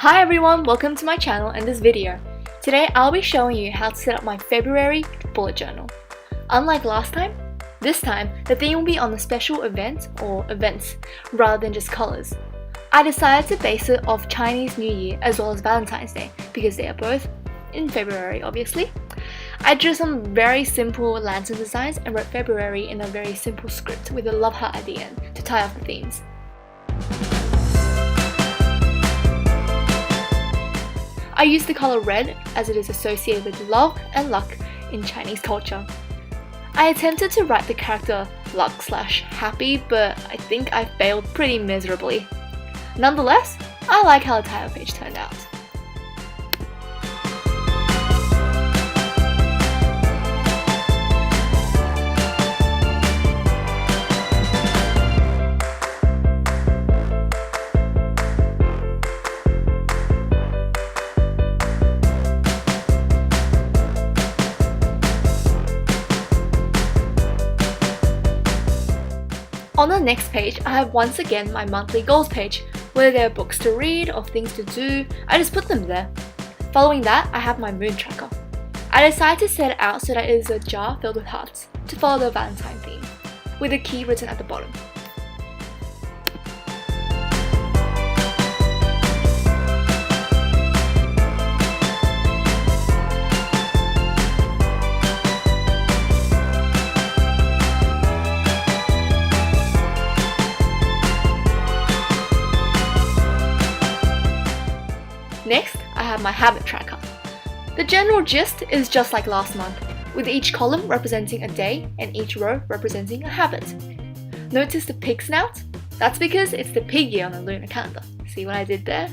Hi everyone, welcome to my channel and this video. Today I'll be showing you how to set up my February bullet journal. Unlike last time, this time the theme will be on the special event or events rather than just colors. I decided to base it off Chinese New Year as well as Valentine's Day because they are both in February obviously. I drew some very simple lantern designs and wrote February in a very simple script with a love heart at the end to tie off the themes. I used the color red as it is associated with love and luck in Chinese culture. I attempted to write the character luck/happy, but I think I failed pretty miserably. Nonetheless, I like how the title page turned out. On the next page, I have once again my monthly goals page. Whether there are books to read or things to do, I just put them there. Following that, I have my moon tracker. I decided to set it out so that it is a jar filled with hearts, to follow the Valentine theme, with a key written at the bottom. Next, I have my habit tracker. The general gist is just like last month, with each column representing a day and each row representing a habit. Notice the pig snout? That's because it's the pig year on the lunar calendar. See what I did there?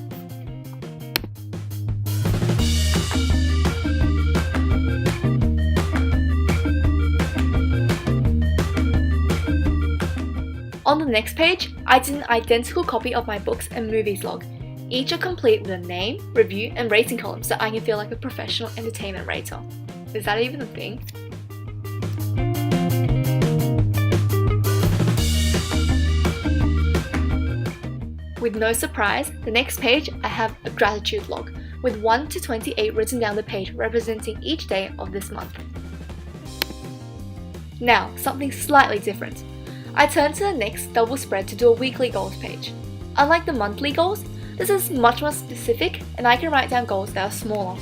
On the next page, I did an identical copy of my books and movies log. Each are complete with a name, review, and rating column so I can feel like a professional entertainment rater. Is that even a thing? With no surprise, the next page I have a gratitude log with 1 to 28 written down the page representing each day of this month. Now, something slightly different. I turned to the next double spread to do a weekly goals page. Unlike the monthly goals, this is much more specific and I can write down goals that are smaller.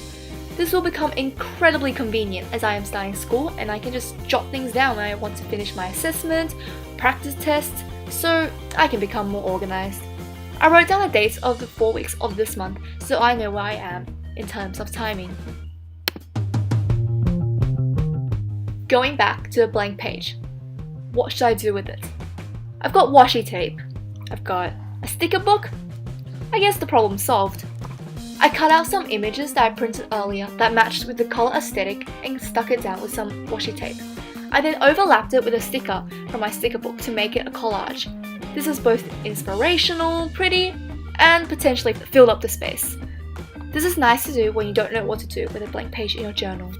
This will become incredibly convenient as I am starting school and I can just jot things down when I want to finish my assessment, practice tests, so I can become more organized. I wrote down the dates of the 4 weeks of this month so I know where I am in terms of timing. Going back to the blank page, what should I do with it? I've got washi tape, I've got a sticker book. I guess the problem's solved. I cut out some images that I printed earlier that matched with the color aesthetic and stuck it down with some washi tape. I then overlapped it with a sticker from my sticker book to make it a collage. This is both inspirational, pretty, and potentially filled up the space. This is nice to do when you don't know what to do with a blank page in your journal.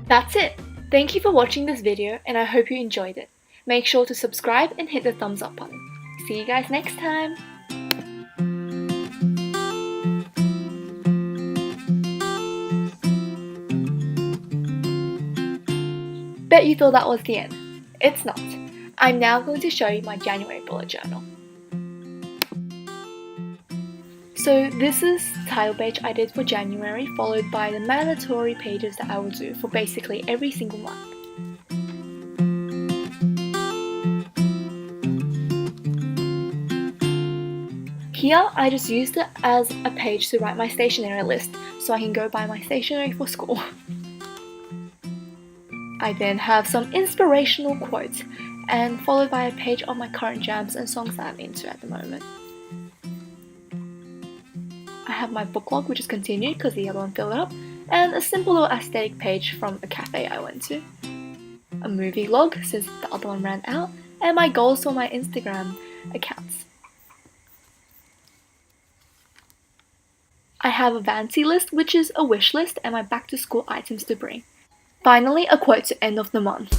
That's it! Thank you for watching this video and I hope you enjoyed it. Make sure to subscribe and hit the thumbs up button. See you guys next time! Bet you thought that was the end. It's not. I'm now going to show you my January bullet journal. So this is the title page I did for January, followed by the mandatory pages that I will do for basically every single month. Here, I just used it as a page to write my stationery list so I can go buy my stationery for school. I then have some inspirational quotes and followed by a page of my current jams and songs that I'm into at the moment. I have my book log which is continued because the other one filled up, and a simple little aesthetic page from a cafe I went to. A movie log since the other one ran out, and my goals for my Instagram accounts. I have a vanity list which is a wish list and my back to school items to bring. Finally, a quote to end of the month.